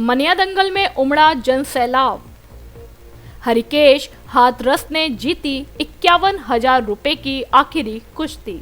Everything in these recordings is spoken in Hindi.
मनिया दंगल में उमड़ा जन सैलाब। हरिकेश हाथरस ने जीती 51,000 रुपए की आखिरी कुश्ती।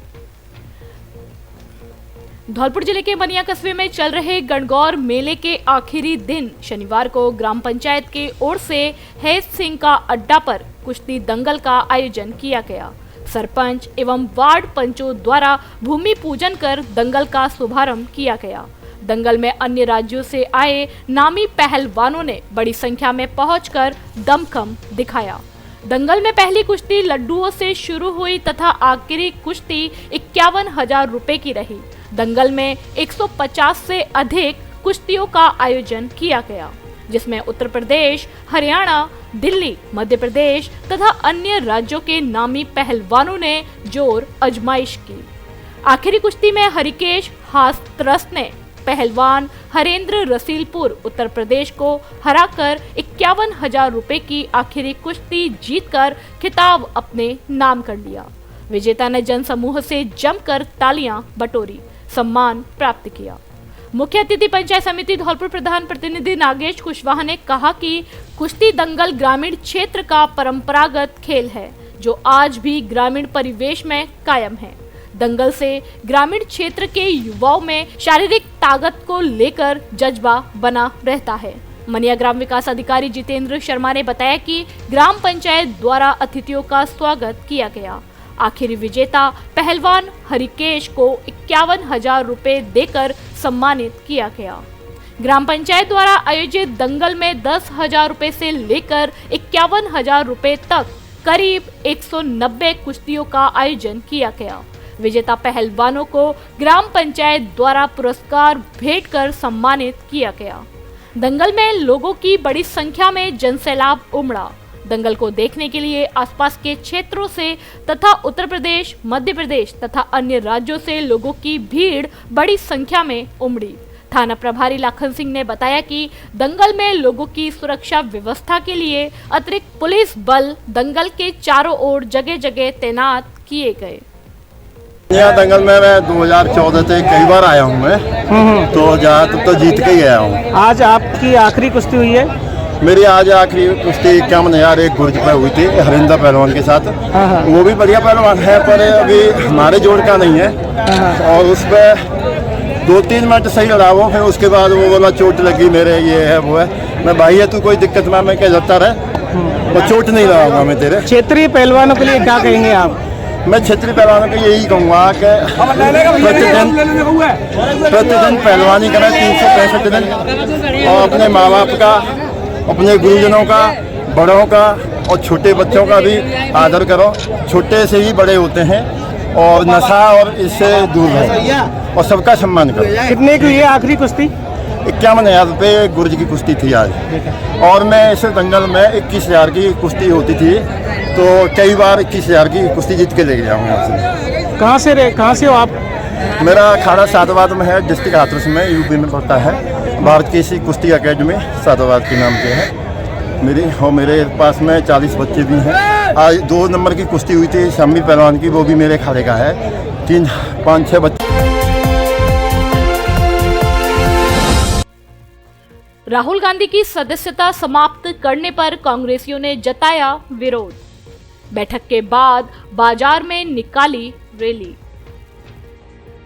धौलपुर जिले के मनिया कस्बे में चल रहे गणगौर मेले के आखिरी दिन शनिवार को ग्राम पंचायत की ओर से हैज सिंह का अड्डा पर कुश्ती दंगल का आयोजन किया गया। सरपंच एवं वार्ड पंचों द्वारा भूमि पूजन कर दंगल का शुभारंभ किया गया। दंगल में अन्य राज्यों से आए नामी पहलवानों ने बड़ी संख्या में पहुंचकर दमखम दिखाया। दंगल में पहली कुश्ती लड्डुओं से शुरू हुई तथा आखिरी कुश्ती 51,000 रुपए की रही। दंगल में 150 से अधिक कुश्तियों का आयोजन किया गया, जिसमें उत्तर प्रदेश, हरियाणा, दिल्ली, मध्य प्रदेश तथा अन्य राज्यों के नामी पहलवानों ने जोर आजमाइश की। आखिरी कुश्ती में हरिकेश हाथरस ने पहलवान हरेंद्र रसीलपुर उत्तर प्रदेश को हराकर 51,000 रुपए की आखिरी कुश्ती जीतकर खिताब अपने नाम कर लिया। विजेता ने जनसमूह से जमकर तालियां बटोरी, सम्मान प्राप्त किया। मुख्य अतिथि पंचायत समिति धौलपुर प्रधान प्रतिनिधि नागेश कुशवाहा ने कहा कि कुश्ती दंगल ग्रामीण क्षेत्र का परंपरागत खेल है, जो आज भी ग्रामीण परिवेश में कायम है। दंगल से ग्रामीण क्षेत्र के युवाओं में शारीरिक ताकत को लेकर जज्बा बना रहता है। मनिया ग्राम विकास अधिकारी जितेंद्र शर्मा ने बताया कि ग्राम पंचायत द्वारा अतिथियों का स्वागत किया गया। आखिरी विजेता पहलवान हरिकेश को 51,000 रुपए देकर सम्मानित किया गया। ग्राम पंचायत द्वारा आयोजित दंगल में 10,000 रुपए से लेकर 51,000 रुपए तक करीब 190 कुश्तियों का आयोजन किया गया। विजेता पहलवानों को ग्राम पंचायत द्वारा पुरस्कार भेंट कर सम्मानित किया गया। दंगल में लोगों की बड़ी संख्या में जनसैलाब उमड़ा। दंगल को देखने के लिए आसपास के क्षेत्रों से तथा उत्तर प्रदेश, मध्य प्रदेश तथा अन्य राज्यों से लोगों की भीड़ बड़ी संख्या में उमड़ी। थाना प्रभारी लाखन सिंह ने बताया कि दंगल में लोगों की सुरक्षा व्यवस्था के लिए अतिरिक्त पुलिस बल दंगल के चारों ओर जगह जगह तैनात किए गए। यहाँ दंगल में मैं 2014 से कई बार आया हूँ मैं, तो जहाँ तक तो जीत के ही आया हूँ। आज आपकी आखिरी कुश्ती हुई है? मेरी आज आखिरी कुश्ती 51,000 एक गुर्ज पे हुई थी हरिंदर पहलवान के साथ। वो भी बढ़िया पहलवान है, पर अभी हमारे जोड़ का नहीं है। और उस पर 2-3 मिनट सही लड़ा वो, फिर उसके बाद वो बोला चोट लगी मेरे, ये है वो है। मैं भाई है तू कोई दिक्कत में, मैं क्या जाता रहे, वो चोट नहीं लगाऊंगा मैं तेरे। क्षेत्रीय पहलवानों के लिए क्या कहेंगे आप? मैं क्षेत्रीय पहलवानों को यही कहूँगा कि प्रतिदिन पहलवानी करें 365 दिन, और अपने माँ बाप का, अपने गुरुजनों का, बड़ों का और छोटे बच्चों का भी आदर करो। छोटे से ही बड़े होते हैं, और नशा और इससे दूर रहो और सबका सम्मान करो। कितने की ये आखिरी कुश्ती? 51,000 रुपये गुर्ज की कुश्ती थी आज। और मैं इस दंगल में 21,000 की कुश्ती होती थी, तो कई बार 21,000 की कुश्ती जीत के लेके जाऊँगा आपसे। कहाँ से हो आप? मेरा अखाड़ा सातवाद में है, डिस्ट्रिक्ट हाथरस में, यूपी में पड़ता है। भारत की इसी कुश्ती अकेडमी सातवाद के नाम के है मेरी, और मेरे पास में 40 बच्चे भी हैं। आज 2 नंबर की कुश्ती हुई थी शामी पहलवान की, वो भी मेरे अखाड़े का है। 5-6 बच्चे। राहुल गांधी की सदस्यता समाप्त करने पर कांग्रेसियों ने जताया विरोध। बैठक के बाद बाजार में निकाली रैली।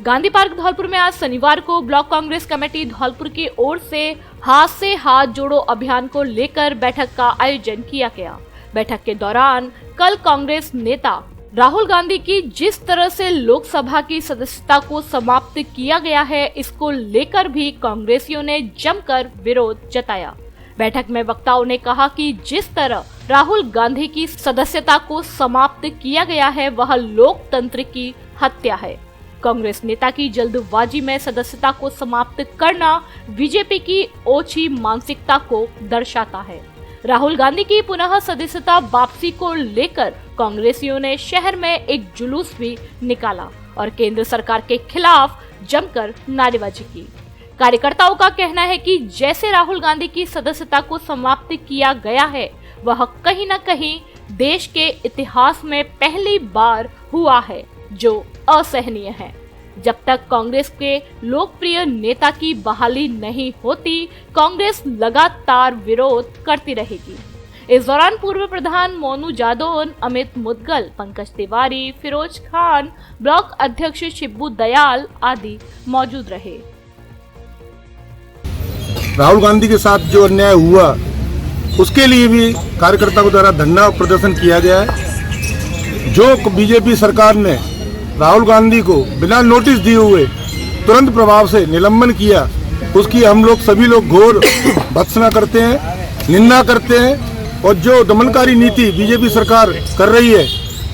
गांधी पार्क धौलपुर में आज शनिवार को ब्लॉक कांग्रेस कमेटी धौलपुर की ओर से हाथ जोड़ो अभियान को लेकर बैठक का आयोजन किया गया। बैठक के दौरान कल कांग्रेस नेता राहुल गांधी की जिस तरह से लोकसभा की सदस्यता को समाप्त किया गया है, इसको लेकर भी कांग्रेसियों ने जमकर विरोध जताया। बैठक में वक्ताओं ने कहा कि जिस तरह राहुल गांधी की सदस्यता को समाप्त किया गया है, वह लोकतंत्र की हत्या है। कांग्रेस नेता की जल्दबाजी में सदस्यता को समाप्त करना बीजेपी की ओछी मानसिकता को दर्शाता है। राहुल गांधी की पुनः सदस्यता वापसी को लेकर कांग्रेसियों ने शहर में एक जुलूस भी निकाला और केंद्र सरकार के खिलाफ जमकर नारेबाजी की। कार्यकर्ताओं का कहना है कि जैसे राहुल गांधी की सदस्यता को समाप्त किया गया है, वह कहीं न कहीं देश के इतिहास में पहली बार हुआ है, जो असहनीय है। जब तक कांग्रेस के लोकप्रिय नेता की बहाली नहीं होती, कांग्रेस लगातार विरोध करती रहेगी। इस दौरान पूर्व प्रधान मोनू जादौन, अमित मुदगल, पंकज तिवारी, फिरोज खान, ब्लॉक अध्यक्ष शिब्बू दयाल आदि मौजूद रहे। राहुल गांधी के साथ जो अन्याय हुआ उसके लिए भी कार्यकर्ताओं द्वारा धरना प्रदर्शन किया गया है। जो बीजेपी सरकार ने राहुल गांधी को बिना नोटिस दिए हुए तुरंत प्रभाव से निलंबन किया, उसकी हम लोग सभी लोग घोर भत्सना करते हैं, निंदा करते हैं। और जो दमनकारी नीति बीजेपी सरकार कर रही है,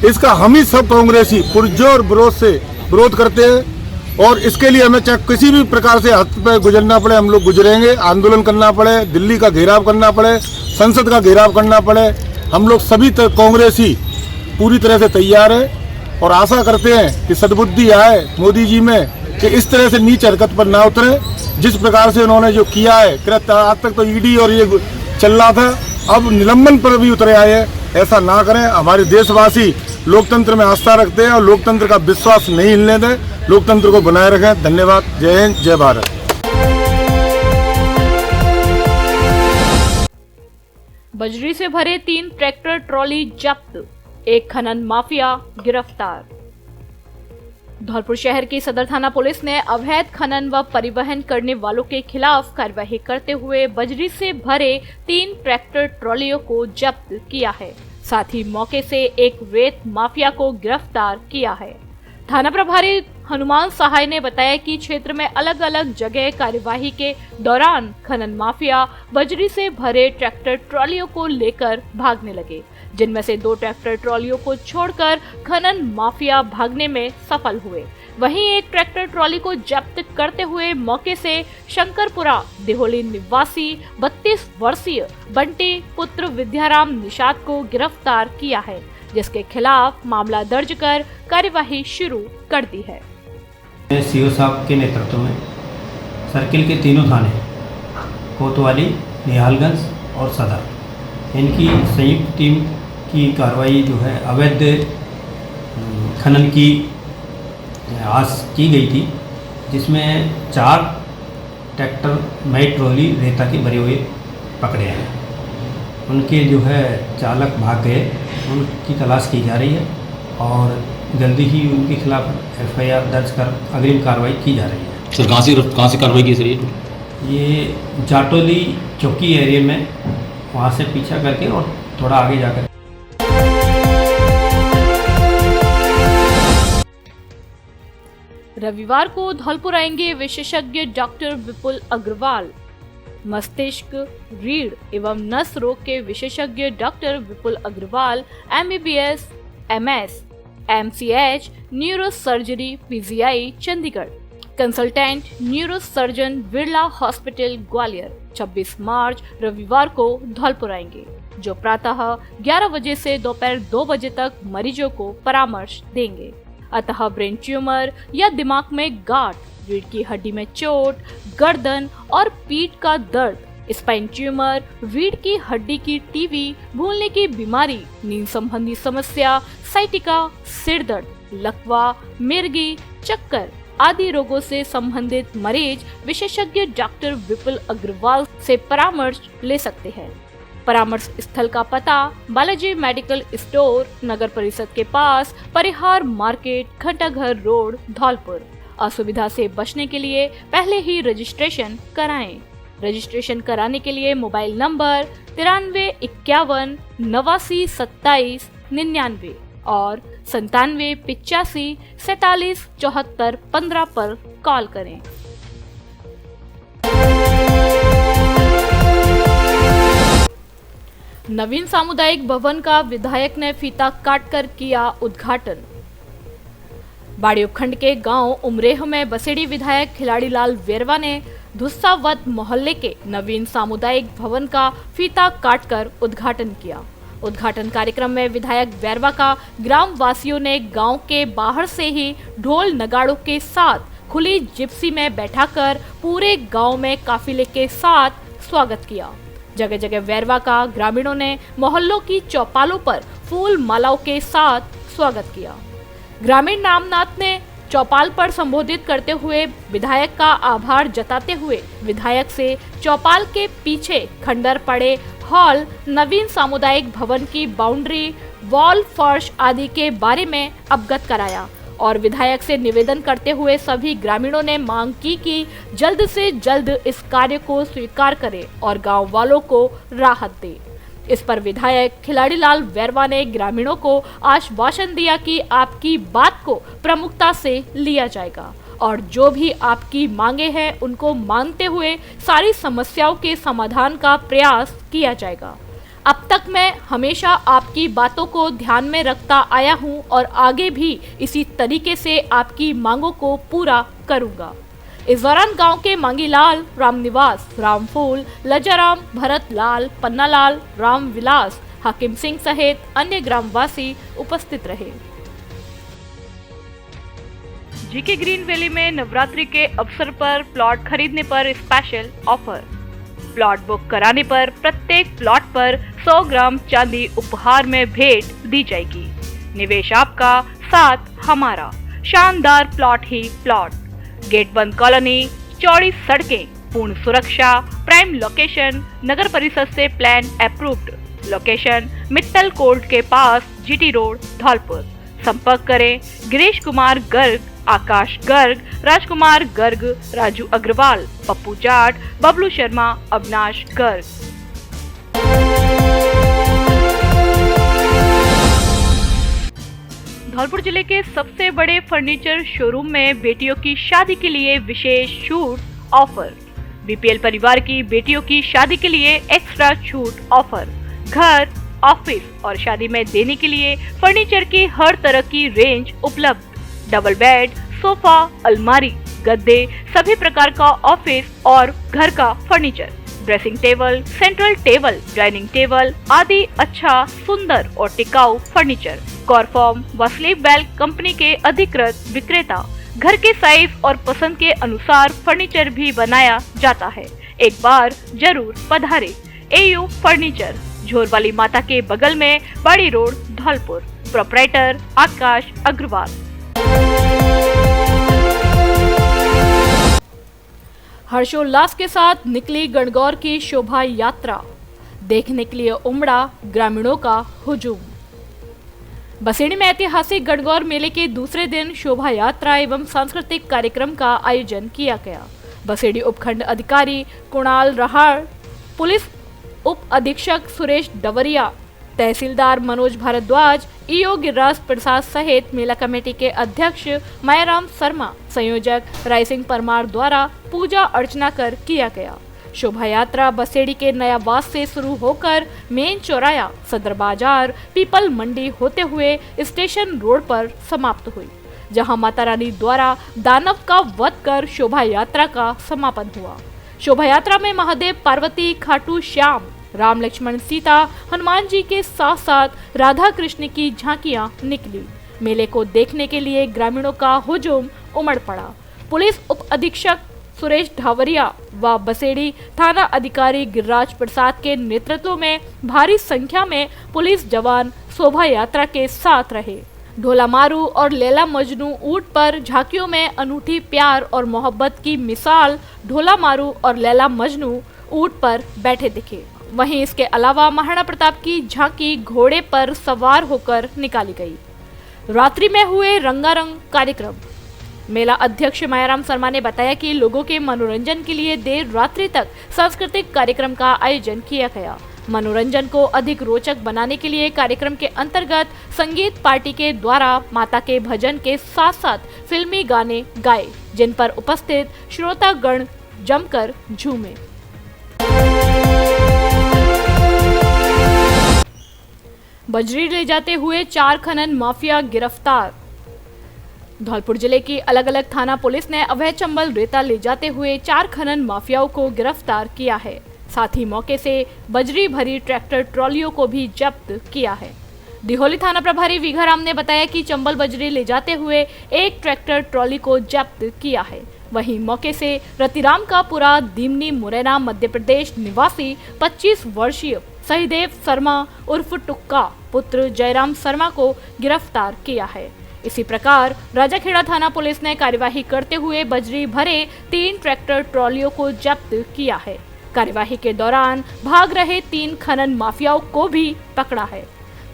इसका हम ही सब कांग्रेसी पुरजोर विरोध करते हैं। और इसके लिए हमें चाहे किसी भी प्रकार से हद पे गुजरना पड़े, हम लोग गुजरेंगे। आंदोलन करना पड़े, दिल्ली का घेराव करना पड़े, संसद का घेराव करना पड़े, हम लोग सभी कांग्रेसी पूरी तरह से तैयार है। और आशा करते हैं कि सद्बुद्धि आए मोदी जी में कि इस तरह से नीच हरकत पर ना उतरे। जिस प्रकार से उन्होंने जो किया है, आज तक तो ईडी और ये चल रहा था, अब निलंबन पर भी उतरे आए हैं। ऐसा ना करें। हमारे देशवासी लोकतंत्र में आस्था रखते हैं और लोकतंत्र का विश्वास नहीं हिलने दें। लोकतंत्र को बनाए रखें। धन्यवाद। जय हिंद, जय भारत। बजरी से भरे 3 ट्रैक्टर ट्रॉली जब्त, एक खनन माफिया गिरफ्तार। धौलपुर शहर की सदर थाना पुलिस ने अवैध खनन व परिवहन करने वालों के खिलाफ कार्रवाई करते हुए बजरी से भरे 3 ट्रैक्टर ट्रॉलियों को जब्त किया है। साथ ही मौके से एक रेत माफिया को गिरफ्तार किया है। थाना प्रभारी हनुमान सहाय ने बताया कि क्षेत्र में अलग अलग जगह कार्यवाही के दौरान खनन माफिया बजरी से भरे ट्रैक्टर ट्रॉलियों को लेकर भागने लगे, जिनमें से 2 ट्रैक्टर ट्रॉलियों को छोड़कर खनन माफिया भागने में सफल हुए। वहीं एक ट्रैक्टर ट्रॉली को जब्त करते हुए मौके से शंकरपुरा देहोली निवासी 32 वर्षीय बंटी पुत्र विद्याराम निषाद को गिरफ्तार किया है, जिसके खिलाफ मामला दर्ज कर कार्यवाही शुरू कर दी है। सीओ साहब के नेतृत्व में सर्किल के तीनों थाने कोतवाली, निहालगंज और सदर, इनकी संयुक्त टीम की कार्रवाई जो है अवैध खनन की आज की गई थी, जिसमें 4 ट्रैक्टर नई ट्रॉली रेता के भरे हुए पकड़े हैं। उनके जो है चालक भाग गए, उनकी तलाश की जा रही है और जल्दी ही उनके खिलाफ एफआईआर दर्ज कर अग्रिम कार्रवाई की जा रही है। सर कहाँ से कार्रवाई की सर? ये जाटोली चौकी एरिया में, वहाँ से पीछा करके और थोड़ा आगे जाकर। रविवार को धौलपुर आएंगे विशेषज्ञ डॉक्टर विपुल अग्रवाल। मस्तिष्क, रीढ़ एवं नस रोग के विशेषज्ञ doctor Vipul Agrawal MBBS, MS, MCH, neuro surgery PGI Chandigarh, consultant neuro surgeon Birla hospital Gwalior 26 मार्च रविवार को धौलपुर आएंगे, जो प्रातः 11 बजे से दोपहर 2 बजे तक मरीजों को परामर्श देंगे। अतः ब्रेन ट्यूमर या दिमाग में गांठ, रीढ़ की हड्डी में चोट, गर्दन और पीठ का दर्द, स्पाइन ट्यूमर, रीढ़ की हड्डी की टीबी, भूलने की बीमारी, नींद संबंधी समस्या, साइटिका, सिर दर्द, लकवा, मिर्गी, चक्कर आदि रोगों से संबंधित मरीज विशेषज्ञ डॉक्टर विपुल अग्रवाल से परामर्श ले सकते हैं। परामर्श स्थल का पता बालाजी मेडिकल स्टोर, नगर परिषद के पास, परिहार मार्केट, घंटाघर रोड, धौलपुर। असुविधा से बचने के लिए पहले ही रजिस्ट्रेशन कराएं। रजिस्ट्रेशन कराने के लिए मोबाइल नंबर 93 51 89 27 99 और 97 85 47 74 15 पर कॉल करें। नवीन सामुदायिक भवन का विधायक ने फीता काटकर किया उद्घाटन। बाड़ी उपखंड के गांव उमरेह में बसेड़ी विधायक खिलाड़ीलाल वेरवा ने धुस्सावत मोहल्ले के नवीन सामुदायिक भवन का फीता काटकर उद्घाटन किया। उद्घाटन कार्यक्रम में विधायक वेरवा का ग्राम वासियों ने गांव के बाहर से ही ढोल नगाड़ों के साथ खुली जिप्सी में बैठाकर पूरे गांव में काफिले के साथ स्वागत किया। जगह जगह वेरवा का ग्रामीणों ने मोहल्लों की चौपालों पर फूल मालाओं के साथ स्वागत किया। ग्रामीण नामनाथ ने चौपाल पर संबोधित करते हुए विधायक का आभार जताते हुए विधायक से चौपाल के पीछे खंडर पड़े हॉल, नवीन सामुदायिक भवन की बाउंड्री, वॉल, फर्श आदि के बारे में अवगत कराया और विधायक से निवेदन करते हुए सभी ग्रामीणों ने मांग की कि जल्द से जल्द इस कार्य को स्वीकार करें और गांव वालों को राहत दे। इस पर विधायक खिलाड़ीलाल वैरवा ने ग्रामीणों को आश्वासन दिया कि आपकी बात को प्रमुखता से लिया जाएगा और जो भी आपकी मांगे हैं उनको मानते हुए सारी समस्याओं के समाधान का प्रयास किया जाएगा। अब तक मैं हमेशा आपकी बातों को ध्यान में रखता आया हूं और आगे भी इसी तरीके से आपकी मांगों को पूरा करूंगा। इस दौरान गांव के मांगीलाल, रामनिवास, रामफूल, लजाराम, भरतलाल, पन्नालाल, रामविलास, हाकिम सिंह सहित अन्य ग्रामवासी उपस्थित रहे। जीके ग्रीन वैली में नवरात्रि के अवसर पर प्लॉट खरीदने पर स्पेशल ऑफर। प्लॉट बुक कराने पर प्रत्येक प्लॉट पर 100 ग्राम चांदी उपहार में भेंट दी जाएगी। निवेश आपका, साथ हमारा। शानदार प्लॉट ही प्लॉट। गेट बंद कॉलोनी, चौड़ी सड़कें, पूर्ण सुरक्षा, प्राइम लोकेशन, नगर परिषद से plan approved. Location Mittal court के पास, जीटी रोड, धौलपुर। संपर्क करें गिरीश कुमार गर्ग, आकाश गर्ग, राजकुमार गर्ग, राजू अग्रवाल, पप्पू जाट, बबलू शर्मा, अविनाश गर्ग। धौलपुर जिले के सबसे बड़े फर्नीचर शोरूम में बेटियों की शादी के लिए विशेष छूट ऑफर। बीपीएल परिवार की बेटियों की शादी के लिए एक्स्ट्रा छूट ऑफर। घर, ऑफिस और शादी में देने के लिए फर्नीचर की हर तरह की रेंज उपलब्ध। डबल बेड, सोफा, अलमारी, गद्दे, सभी प्रकार का ऑफिस और घर का furniture, dressing table, central table, dining table आदि अच्छा, सुंदर और टिकाऊ फर्नीचर। कॉरफॉर्म व स्लीप बेल्ट कंपनी के अधिकृत विक्रेता। घर के साइज और पसंद के अनुसार फर्नीचर भी बनाया जाता है। एक बार जरूर पधारे। एयू फर्नीचर, झोरवाली माता के बगल में, बड़ी रोड, धौलपुर। प्रोपराइटर आकाश अग्रवाल। हर्षोल्लास के साथ निकली गणगौर की शोभा यात्रा। देखने के लिए उमड़ा ग्रामीणों का हुजूम। बसेड़ी में ऐतिहासिक गणगौर मेले के दूसरे दिन शोभा यात्रा एवं सांस्कृतिक कार्यक्रम का आयोजन किया गया। बसेड़ी उपखंड अधिकारी कुणाल रहाड़, पुलिस उप अधीक्षक सुरेश डवरिया, तहसीलदार मनोज भारद्वाज, ईओ गिरिराज प्रसाद सहित मेला कमेटी के अध्यक्ष मायाराम शर्मा, संयोजक रायसिंह परमार द्वारा पूजा अर्चना कर किया गया। शोभा यात्रा बसेड़ी के नयावास से शुरू होकर मेन चौराया, सदर बाजार, पीपल मंडी होते हुए स्टेशन रोड पर समाप्त हुई, जहां माता रानी द्वारा दानव का वध कर शोभा यात्रा का समापन हुआ। शोभा यात्रा में महादेव, पार्वती, खाटू श्याम, राम, लक्ष्मण, सीता, हनुमान जी के साथ साथ राधा कृष्ण की झांकियां निकली। मेले को देखने के लिए ग्रामीणों का हुजूम उमड़ पड़ा। पुलिस उप अधीक्षक सुरेश ढावरिया व बसेड़ी थाना अधिकारी गिरिराज प्रसाद के नेतृत्व में भारी संख्या में पुलिस जवान शोभा यात्रा के साथ रहे। ढोला मारू और लैला मजनू ऊंट पर झांकियों में अनूठी प्यार और मोहब्बत की मिसाल ढोला मारू और लैला मजनू ऊंट पर बैठे दिखे। वहीं इसके अलावा महाराणा प्रताप की झांकी घोड़े पर सवार होकर निकाली गई। रात्रि में हुए रंगारंग कार्यक्रम। मेला अध्यक्ष मायाराम शर्मा ने बताया कि लोगों के मनोरंजन के लिए देर रात्रि तक सांस्कृतिक कार्यक्रम का आयोजन किया गया। मनोरंजन को अधिक रोचक बनाने के लिए कार्यक्रम के अंतर्गत संगीत पार्टी के द्वारा माता के भजन के साथ साथ फिल्मी गाने गाए, जिन पर उपस्थित श्रोतागण जमकर झूमे। बजरी ले जाते हुए 4 खनन माफिया गिरफ्तार। धौलपुर जिले की अलग अलग थाना पुलिस ने अवैध चंबल रेता ले जाते हुए 4 खनन माफियाओं को गिरफ्तार किया है। साथ ही मौके से बजरी भरी ट्रैक्टर ट्रॉलियों को भी जब्त किया है। दिहोली थाना प्रभारी विघाराम ने बताया कि चंबल बजरी ले जाते हुए एक ट्रैक्टर ट्रॉली को जब्त किया है। वहीं मौके से रतिराम का पुरा दीमनी मुरैना मध्य प्रदेश निवासी 25 वर्षीय सहदेव शर्मा उर्फ टुक्का पुत्र जयराम शर्मा को गिरफ्तार किया है। इसी प्रकार राजाखेड़ा थाना पुलिस ने कार्यवाही करते हुए बजरी भरे 3 ट्रैक्टर ट्रॉलियों को जब्त किया है। कार्यवाही के दौरान भाग रहे 3 खनन माफियाओं को भी पकड़ा है।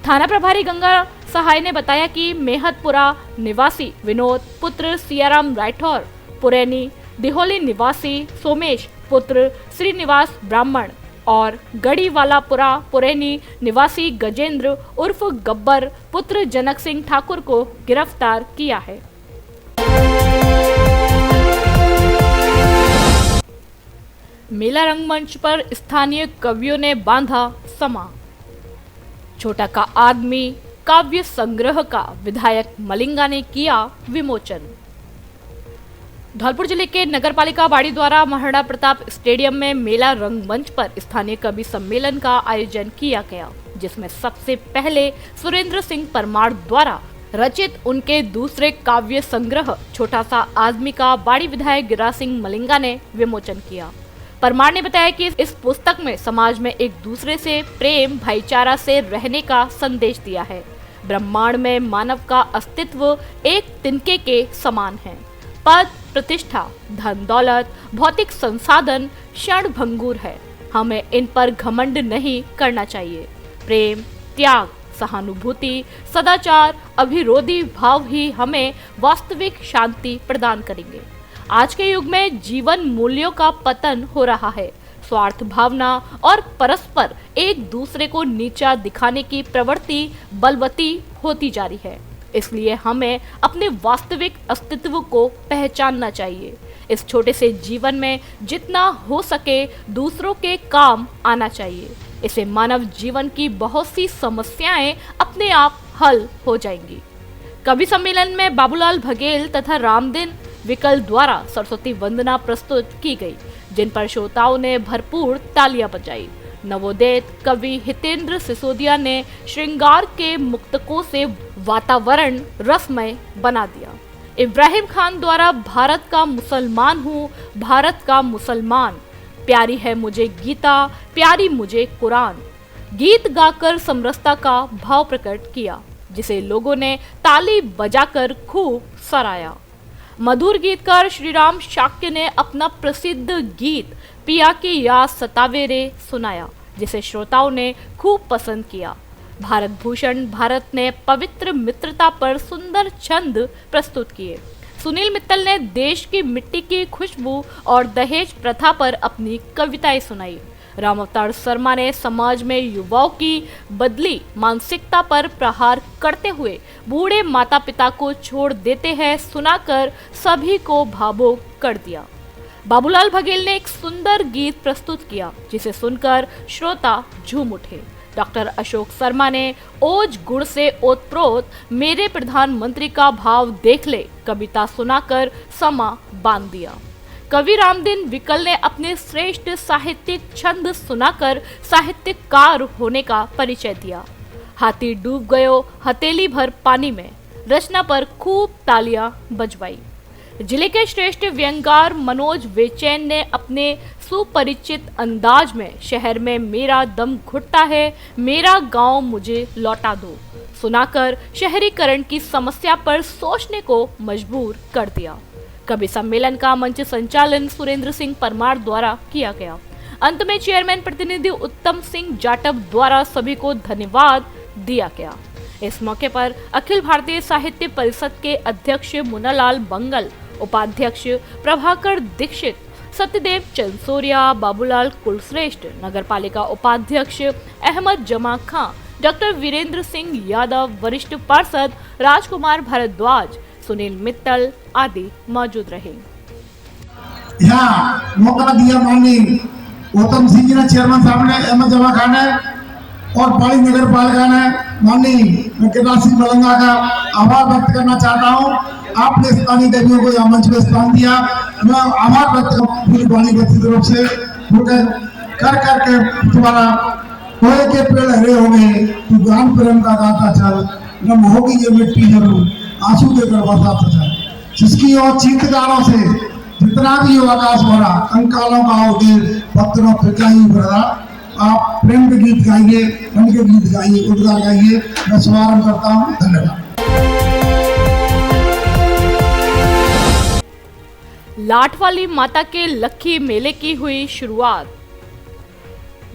थाना प्रभारी गंगा सहाय ने बताया कि मेहतपुरा निवासी विनोद पुत्र सियाराम राठौर, पुरैनी दिहोली निवासी सोमेश पुत्र श्रीनिवास ब्राह्मण और गढ़ीवालापुरा पुरैनी निवासी गजेंद्र उर्फ गब्बर पुत्र जनक सिंह ठाकुर को गिरफ्तार किया है। मेला रंगमंच पर स्थानीय कवियों ने बांधा समा। छोटा का आदमी काव्य संग्रह का विधायक मलिंगा ने किया विमोचन। धौलपुर जिले के नगरपालिका बाड़ी द्वारा महाराणा प्रताप स्टेडियम में मेला रंगमंच पर स्थानीय कवि सम्मेलन का आयोजन किया गया, जिसमें सबसे पहले सुरेंद्र सिंह परमार द्वारा रचित उनके दूसरे काव्य संग्रह छोटा सा आदमी का बाड़ी विधायक गिरिराज सिंह मलिंगा ने विमोचन किया। परमार ने बताया कि इस पुस्तक में समाज में एक दूसरे से प्रेम भाईचारा से रहने का संदेश दिया है। ब्रह्मांड में मानव का अस्तित्व एक तिनके के समान है। पद प्रतिष्ठा धन दौलत भौतिक संसाधन क्षणभंगुर है। हमें इन पर घमंड नहीं करना चाहिए। प्रेम त्याग सहानुभूति सदाचार अभिरोधी भाव ही हमें वास्तविक शांति प्रदान करेंगे। आज के युग में जीवन मूल्यों का पतन हो रहा है। स्वार्थ भावना और परस्पर एक दूसरे को नीचा दिखाने की प्रवृत्ति बलवती होती जा रही है। इसलिए हमें अपने वास्तविक अस्तित्व को पहचानना चाहिए। इस छोटे से जीवन में जितना हो सके दूसरों के काम आना चाहिए। इससे मानव जीवन की बहुत सी समस्याएं अपने आप हल हो जाएंगी। कवि सम्मेलन में बाबूलाल बघेल तथा रामदीन विकल द्वारा सरस्वती वंदना प्रस्तुत की गई, जिन पर श्रोताओं ने भरपूर तालियां बजाई। नवोदित कवि हितेंद्र सिसोदिया ने श्रृंगार के मुक्तकों से वातावरण रसमय बना दिया। इब्राहिम खान द्वारा भारत का मुसलमान हूँ, भारत का मुसलमान, प्यारी है मुझे गीता, प्यारी मुझे कुरान, गीत गाकर समरसता का भाव प्रकट किया, जिसे लोगों ने ताली बजाकर खूब सराहा। मधुर गीतकार श्रीराम शाक्य ने अपना प्रसिद्ध गीत पिया की याद सतावे रे सुनाया, जिसे श्रोताओं ने खूब पसंद किया। भारत भूषण भारत ने पवित्र मित्रता पर सुंदर छंद प्रस्तुत किए। सुनील मित्तल ने देश की मिट्टी की खुशबू और दहेज प्रथा पर अपनी कविताएं सुनाई। राम अवतार शर्मा ने समाज में युवाओं की बदली मानसिकता पर प्रहार करते हुए बूढ़े माता पिता को छोड़ देते हैं सुनाकर सभी को भावुक कर दिया। बाबूलाल बघेल ने एक सुंदर गीत प्रस्तुत किया, जिसे सुनकर श्रोता झूम उठे। डॉक्टर अशोक शर्मा ने ओज गुण से ओतप्रोत मेरे प्रधानमंत्री का भाव देख ले कविता सुनाकर समा बांध दिया। कवि रामदीन विकल ने अपने श्रेष्ठ साहित्यिक छंद सुनाकर साहित्यकार होने का परिचय दिया। हाथी डूब गयो हथेली भर पानी में रचना पर खूब तालियां बजवाई। जिले के श्रेष्ठ व्यंग्यकार मनोज बेचैन ने अपने सुपरिचित अंदाज में शहर में मेरा दम घुटता है, मेरा गांव मुझे लौटा दो सुनाकर शहरीकरण की समस्या पर सोचने को मजबूर कर दिया। कवि सम्मेलन का मंच संचालन सुरेंद्र सिंह परमार द्वारा किया गया। अंत में चेयरमैन प्रतिनिधि उत्तम सिंह जाटव द्वारा सभी को धन्यवाद दिया गया। इस मौके पर अखिल भारतीय साहित्य परिषद के अध्यक्ष मुन्नालाल बंगल, उपाध्यक्ष प्रभाकर दीक्षित, सत्यदेव चंदसोरिया, बाबूलाल कुलश्रेष्ठ, नगरपालिका उपाध्यक्ष अहमद जमा खां, डॉक्टर वीरेंद्र सिंह यादव, वरिष्ठ पार्षद राजकुमार भारद्वाज, सुनील मित्तल आदि मौजूद रहे। यहाँ मौका दिया माननीय उत्तम सिंह जी ने, चेयरमैन साहब ने, अहमद जमा खान ने और बड़ी नगर पालिका ने माननीय गिरिराज सिंह मलिंगा का आभार व्यक्त करना चाहता हूँ। आपने स्थानीय कवियों को यहाँ मंच में स्थान दिया, मैं आभार व्यक्त पूरी वाणी व्यक्ति तरफ से कर करके तुम्हारा कोई के पेड़ हरे हो गए, तू गान प्रेम का गाता चल, न होगी ये मिट्टी जरूर आंसू देकर बरसात जाए। जिसकी और चिंतकारों से जितना भी हो आकाश भरा, कंकालों का हो गिर, पत्थरों फिजा ही भरा। आप प्रेम के गीत गाइए, मन के गीत गाइए, उद्गार गाइए। मैं शुभारंभ करता हूँ। धन्यवाद। लाटवाली माता के लक्खी मेले की हुई शुरुआत।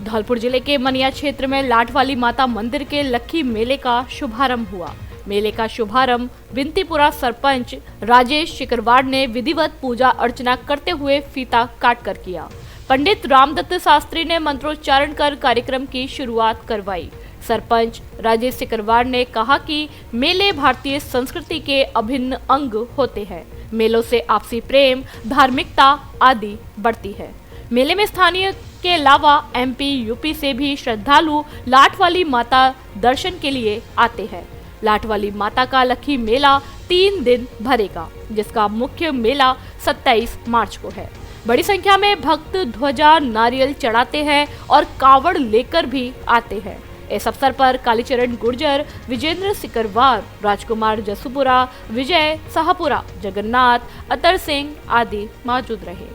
धौलपुर जिले के मनिया क्षेत्र में लाटवाली माता मंदिर के लक्खी मेले का शुभारंभ हुआ। मेले का शुभारंभ बिंतीपुरा सरपंच राजेश शिकरवाड़ ने विधिवत पूजा अर्चना करते हुए फीता काट कर किया। पंडित रामदत्त शास्त्री ने मंत्रोच्चारण कर कार्यक्रम की शुरुआत करवाई। सरपंच राजेश शिकरवाड़ ने कहा कि मेले भारतीय संस्कृति के अभिन्न अंग होते हैं। मेलों से आपसी प्रेम, धार्मिकता आदि बढ़ती है। मेले में स्थानीय के अलावा MP, UP से भी श्रद्धालु लाटवाली माता दर्शन के लिए आते हैं। लाटवाली माता का लक्खी मेला 3 दिन भरेगा, जिसका मुख्य मेला 27 मार्च को है। बड़ी संख्या में भक्त ध्वजा, नारियल चढ़ाते हैं और कावड़ लेकर भी आते हैं। इस अवसर पर कालीचरण गुर्जर, विजेंद्र सिकरवार, राजकुमार जसूपुरा, विजय साहपुरा, जगन्नाथ, अतर सिंह आदि मौजूद रहे।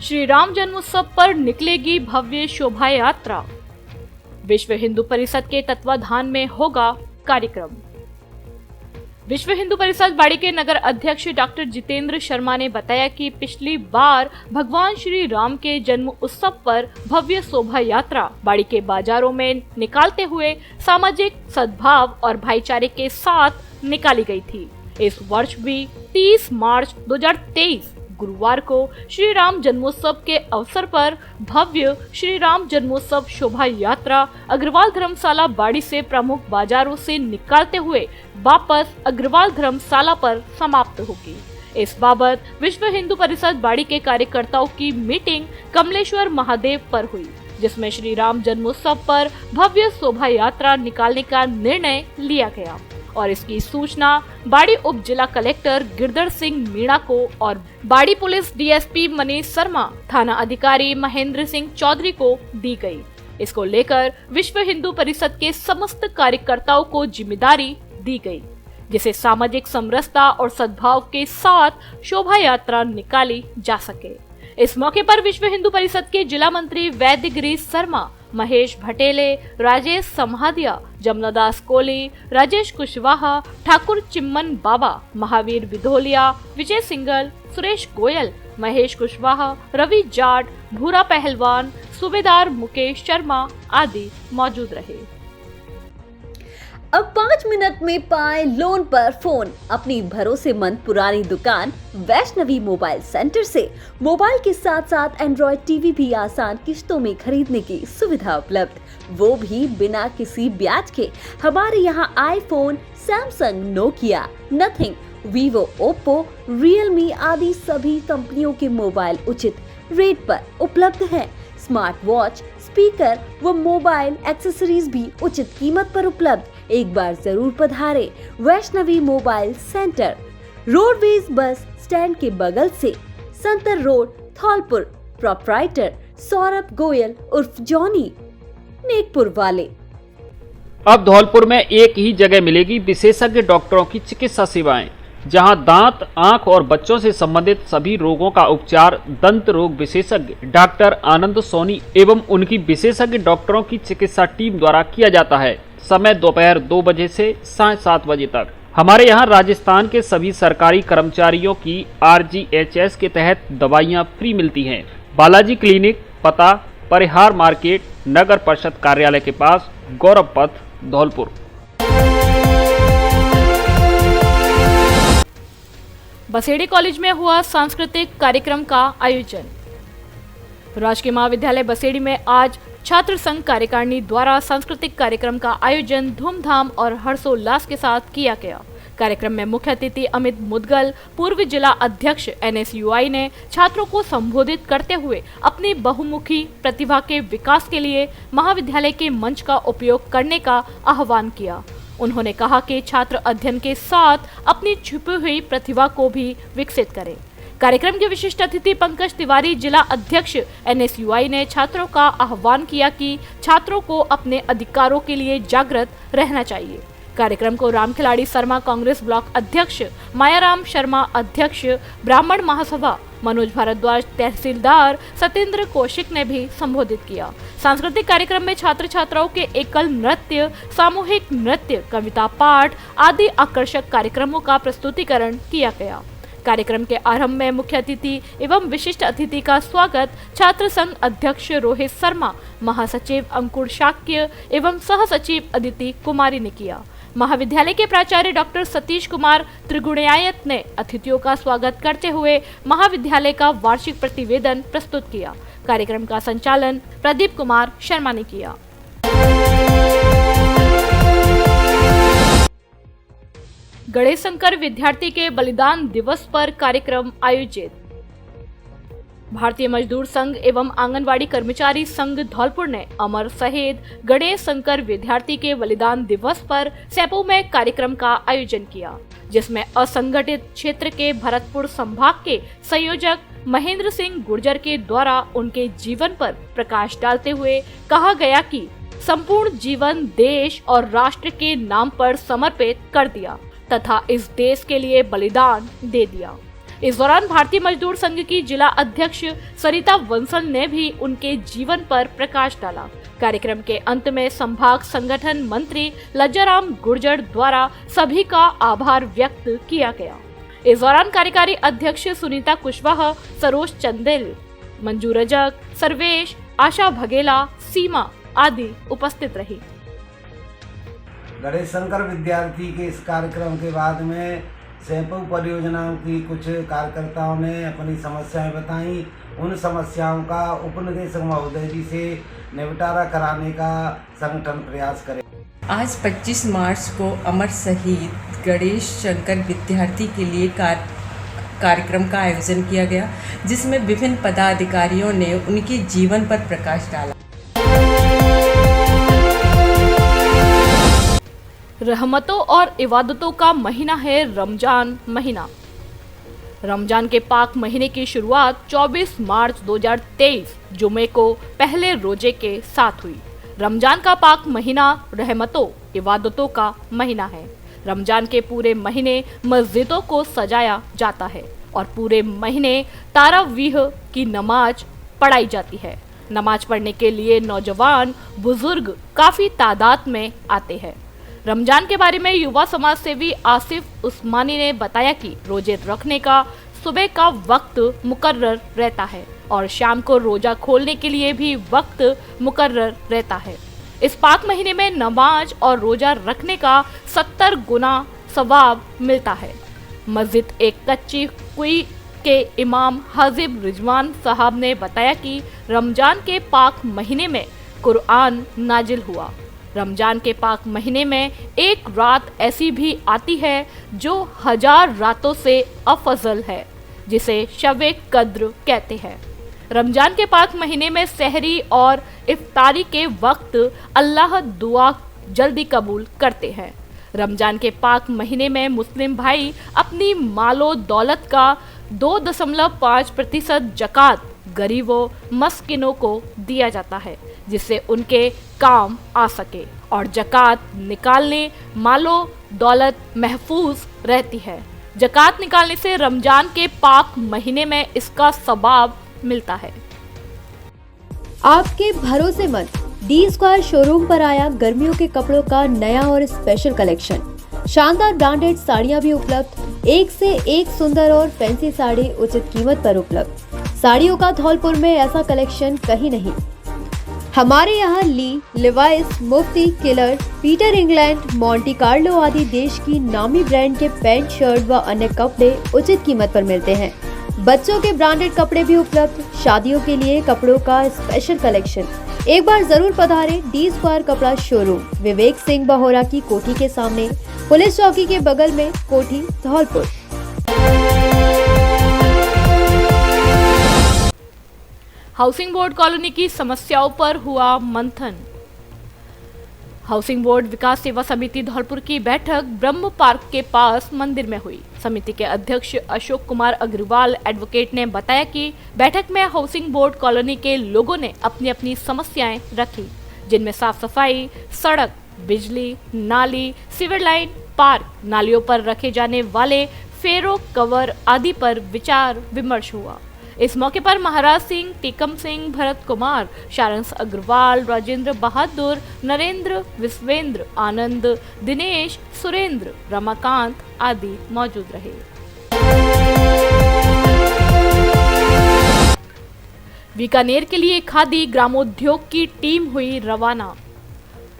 श्री राम जन्मोत्सव पर निकलेगी भव्य शोभा यात्रा। विश्व हिंदू परिषद के तत्वाधान में होगा कार्यक्रम। विश्व हिंदू परिषद बाड़ी के नगर अध्यक्ष डॉक्टर जितेंद्र शर्मा ने बताया कि पिछली बार भगवान श्री राम के जन्म उत्सव पर भव्य शोभा यात्रा बाड़ी के बाजारों में निकालते हुए सामाजिक सद्भाव और भाईचारे के साथ निकाली गई थी। इस वर्ष भी 30 मार्च 2023 गुरुवार को श्री राम जन्मोत्सव के अवसर पर भव्य श्री राम जन्मोत्सव शोभा यात्रा अग्रवाल धर्मशाला बाड़ी से प्रमुख बाजारों से निकालते हुए वापस अग्रवाल धर्मशाला पर समाप्त होगी। इस बाबत विश्व हिंदू परिषद बाड़ी के कार्यकर्ताओं की मीटिंग कमलेश्वर महादेव पर हुई, जिसमें श्री राम जन्मोत्सव पर भव्य शोभा यात्रा निकालने का निर्णय लिया गया और इसकी सूचना बाड़ी उप जिला कलेक्टर गिरधर सिंह मीणा को और बाड़ी पुलिस DSP मनीष शर्मा, थाना अधिकारी महेंद्र सिंह चौधरी को दी गई। इसको लेकर विश्व हिंदू परिषद के समस्त कार्यकर्ताओं को जिम्मेदारी दी गई, जिसे सामाजिक समरसता और सद्भाव के साथ शोभा यात्रा निकाली जा सके। इस मौके पर विश्व हिंदू परिषद के जिला मंत्री वैद्य गिरीश शर्मा, महेश भटेले, राजेश समहादिया, जमुनादास कोली, राजेश कुशवाहा, ठाकुर चिम्मन बाबा, महावीर विधोलिया, विजय सिंगल, सुरेश गोयल, महेश कुशवाहा, रवि जाट, भूरा पहलवान, सूबेदार मुकेश शर्मा आदि मौजूद रहे। अब 5 मिनट में पाए लोन पर फोन। अपनी भरोसेमंद पुरानी दुकान वैष्णवी मोबाइल सेंटर से मोबाइल के साथ साथ एंड्रॉयड टीवी भी आसान किश्तों में खरीदने की सुविधा उपलब्ध, वो भी बिना किसी ब्याज के। हमारे यहाँ iPhone, Samsung, Nokia, nothing, Vivo, Oppo, Realme आदि सभी कंपनियों के मोबाइल उचित रेट पर उपलब्ध हैं। स्मार्ट वॉच, स्पीकर व मोबाइल एक्सेसरीज भी उचित कीमत पर उपलब्ध। एक बार जरूर पधारे Vaishnavi mobile centre, roadways bus stand के बगल से, संतर रोड, धौलपुर। प्रोप्राइटर सौरभ गोयल उर्फ जॉनी, नेकपुर वाले। अब धौलपुर में एक ही जगह मिलेगी विशेषज्ञ डॉक्टरों की चिकित्सा सेवाएं, जहां दांत, आंख और बच्चों से संबंधित सभी रोगों का उपचार दंत रोग विशेषज्ञ डॉक्टर आनंद सोनी एवं उनकी विशेषज्ञ डॉक्टरों की चिकित्सा टीम द्वारा किया जाता है। समय दोपहर 2 बजे से साढ़े 7 बजे तक। हमारे यहाँ राजस्थान के सभी सरकारी कर्मचारियों की RGHS के तहत दवाइयाँ फ्री मिलती हैं। बालाजी क्लिनिक, पता परिहार मार्केट, नगर परिषद कार्यालय के पास, गौरव पथ, धौलपुर। बसेड़ी कॉलेज में हुआ सांस्कृतिक कार्यक्रम का आयोजन। राजकीय महाविद्यालय बसेड़ी में आज छात्र संघ कार्यकारिणी द्वारा सांस्कृतिक कार्यक्रम का आयोजन धूमधाम और हर्षोल्लास के साथ किया गया। कार्यक्रम में मुख्य अतिथि अमित मुदगल, पूर्व जिला अध्यक्ष NSUI ने छात्रों को संबोधित करते हुए अपनी बहुमुखी प्रतिभा के विकास के लिए महाविद्यालय के मंच का उपयोग करने का आह्वान किया। उन्होंने कहा कि छात्र अध्ययन के साथ अपनी छुपी हुई प्रतिभा को भी विकसित करें। कार्यक्रम के विशिष्ट अतिथि पंकज तिवारी, जिला अध्यक्ष NSUI ने छात्रों का आह्वान किया कि छात्रों को अपने अधिकारों के लिए जागृत रहना चाहिए। कार्यक्रम को रामखिलाड़ी शर्मा कांग्रेस ब्लॉक अध्यक्ष, मायाराम शर्मा अध्यक्ष, ब्राह्मण महासभा मनोज भारद्वाज तहसीलदार, सत्येंद्र कौशिक ने भी संबोधित किया। सांस्कृतिक कार्यक्रम में छात्र छात्राओं के एकल नृत्य, सामूहिक नृत्य, कविता पाठ आदि आकर्षक कार्यक्रमों का प्रस्तुतिकरण किया गया। कार्यक्रम के आरंभ में मुख्य अतिथि एवं विशिष्ट अतिथि का स्वागत छात्र संघ अध्यक्ष रोहित शर्मा, महासचिव अंकुर शाक्य एवं सह सचिव अदिति कुमारी ने किया। महाविद्यालय के प्राचार्य डॉक्टर सतीश कुमार त्रिगुणयायत ने अतिथियों का स्वागत करते हुए महाविद्यालय का वार्षिक प्रतिवेदन प्रस्तुत किया। कार्यक्रम का संचालन प्रदीप कुमार शर्मा ने किया। गणेश शंकर विद्यार्थी के बलिदान दिवस पर कार्यक्रम आयोजित। भारतीय मजदूर संघ एवं आंगनवाड़ी कर्मचारी संघ धौलपुर ने अमर शहीद गणेश शंकर विद्यार्थी के बलिदान दिवस पर सेपू में कार्यक्रम का आयोजन किया, जिसमें असंगठित क्षेत्र के भरतपुर संभाग के संयोजक महेंद्र सिंह गुर्जर के द्वारा उनके जीवन पर प्रकाश डालते हुए कहा गया कि संपूर्ण जीवन देश और राष्ट्र के नाम पर समर्पित कर दिया तथा इस देश के लिए बलिदान दे दिया। इस दौरान भारतीय मजदूर संघ की जिला अध्यक्ष सरिता वंसल ने भी उनके जीवन पर प्रकाश डाला। कार्यक्रम के अंत में संभाग संगठन मंत्री लज्जाराम गुर्जर द्वारा सभी का आभार व्यक्त किया गया। इस दौरान कार्यकारी अध्यक्ष सुनीता कुशवाहा, सरोज चंदेल, मंजू रजक, सर्वेश, आशा भगेला, सीमा आदि उपस्थित रही। गणेश शंकर विद्यार्थी के इस कार्यक्रम के बाद में सेपू परियोजनाओं की कुछ कार्यकर्ताओं ने अपनी समस्याएं बताई। उन समस्याओं का उपनिदेशक महोदय जी से निपटारा कराने का संगठन प्रयास करे। आज 25 मार्च को अमर शहीद गणेश शंकर विद्यार्थी के लिए कार्यक्रम का आयोजन किया गया, जिसमें विभिन्न पदाधिकारियों ने उनके जीवन पर प्रकाश डाला। रहमतों और इबादतों का महीना है रमजान महीना। रमजान के पाक महीने की शुरुआत 24 मार्च 2023 जुमे को पहले रोजे के साथ हुई। रमजान का पाक महीना रहमतों इबादतों का महीना है। रमजान के पूरे महीने मस्जिदों को सजाया जाता है और पूरे महीने तारावीह की नमाज पढ़ाई जाती है। नमाज पढ़ने के लिए नौजवान बुजुर्ग काफी तादाद में आते हैं। रमजान के बारे में युवा समाज सेवी आसिफ उस्मानी ने बताया कि रोजे रखने का सुबह का वक्त मुकर्रर रहता है और शाम को रोजा खोलने के लिए भी वक्त मुकर्रर रहता है। इस पाक महीने में नमाज और रोजा रखने का 70 गुना सवाब मिलता है। मस्जिद एक कच्ची कुई के इमाम हाजिब रिजवान साहब ने बताया कि रमजान के पाक महीने में कुरान नाजिल हुआ। रमजान के पाक महीने में एक रात ऐसी भी आती है जो 1000 रातों से अफजल है, जिसे शब-ए कद्र कहते हैं। रमजान के पाक महीने में सहरी और इफ्तारी के वक्त अल्लाह दुआ जल्दी कबूल करते हैं। रमजान के पाक महीने में मुस्लिम भाई अपनी मालो दौलत का 2.5% जकात गरीबों मस्किनों को दिया जाता है, जिससे उनके काम आ सके और जकात निकालने मालो दौलत महफूज रहती है। जकात निकालने से रमजान के पाक महीने में इसका सवाब मिलता है। आपके भरोसेमंद डी स्क्वायर शोरूम पर आया गर्मियों के कपड़ों का नया और स्पेशल कलेक्शन। शानदार ब्रांडेड साड़ियां भी उपलब्ध, एक से एक सुंदर और फैंसी साड़ी उचित कीमत पर उपलब्ध। साड़ियों का धौलपुर में ऐसा कलेक्शन कहीं नहीं। हमारे यहाँ Lee, Levi's, Mufti, Killer, Peter England, Monte Carlo आदि देश की नामी ब्रांड के पैंट, शर्ट व अन्य कपड़े उचित कीमत पर मिलते हैं। बच्चों के ब्रांडेड कपड़े भी उपलब्ध। शादियों के लिए कपड़ों का स्पेशल कलेक्शन। एक बार जरूर पधारें डी स्क्वायर कपड़ा शोरूम, विवेक सिंह बहोरा की कोठी के सामने, पुलिस चौकी के बगल में, कोठी, धौलपुर। हाउसिंग बोर्ड कॉलोनी की समस्याओं पर हुआ मंथन। हाउसिंग बोर्ड विकास सेवा समिति धौलपुर की बैठक ब्रह्म पार्क के पास मंदिर में हुई। समिति के अध्यक्ष अशोक कुमार अग्रवाल एडवोकेट ने बताया कि बैठक में हाउसिंग बोर्ड कॉलोनी के लोगों ने अपनी अपनी समस्याएं रखी, जिनमें साफ सफाई, सड़क, बिजली, नाली, सीवर लाइन, पार्क, नालियों पर रखे जाने वाले फेरो कवर आदि पर विचार विमर्श हुआ। इस मौके पर महाराज सिंह, टीकम सिंह, भरत कुमार, सारंस अग्रवाल, राजेंद्र बहादुर, नरेंद्र, विश्वेंद्र, आनंद, दिनेश, सुरेंद्र, रमाकांत आदि मौजूद रहे। बीकानेर के लिए खादी ग्रामोद्योग की टीम हुई रवाना।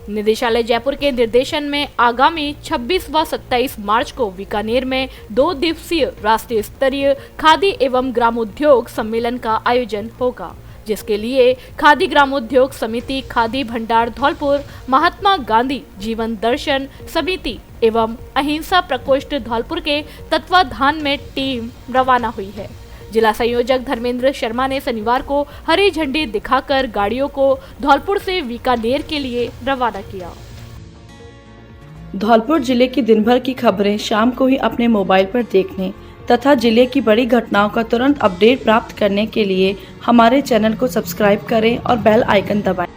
निदेशालय जयपुर के निर्देशन में आगामी 26 व 27 मार्च को बीकानेर में 2 दिवसीय राष्ट्रीय स्तरीय खादी एवं ग्रामोद्योग सम्मेलन का आयोजन होगा, जिसके लिए खादी ग्रामोद्योग समिति, खादी भंडार धौलपुर, महात्मा गांधी जीवन दर्शन समिति एवं अहिंसा प्रकोष्ठ धौलपुर के तत्वाधान में टीम रवाना हुई है। जिला संयोजक धर्मेंद्र शर्मा ने शनिवार को हरी झंडी दिखाकर गाड़ियों को धौलपुर से बीकानेर के लिए रवाना किया। धौलपुर जिले की दिन भर की खबरें शाम को ही अपने मोबाइल पर देखने तथा जिले की बड़ी घटनाओं का तुरंत अपडेट प्राप्त करने के लिए हमारे चैनल को सब्सक्राइब करें और बेल आइकन दबाएं।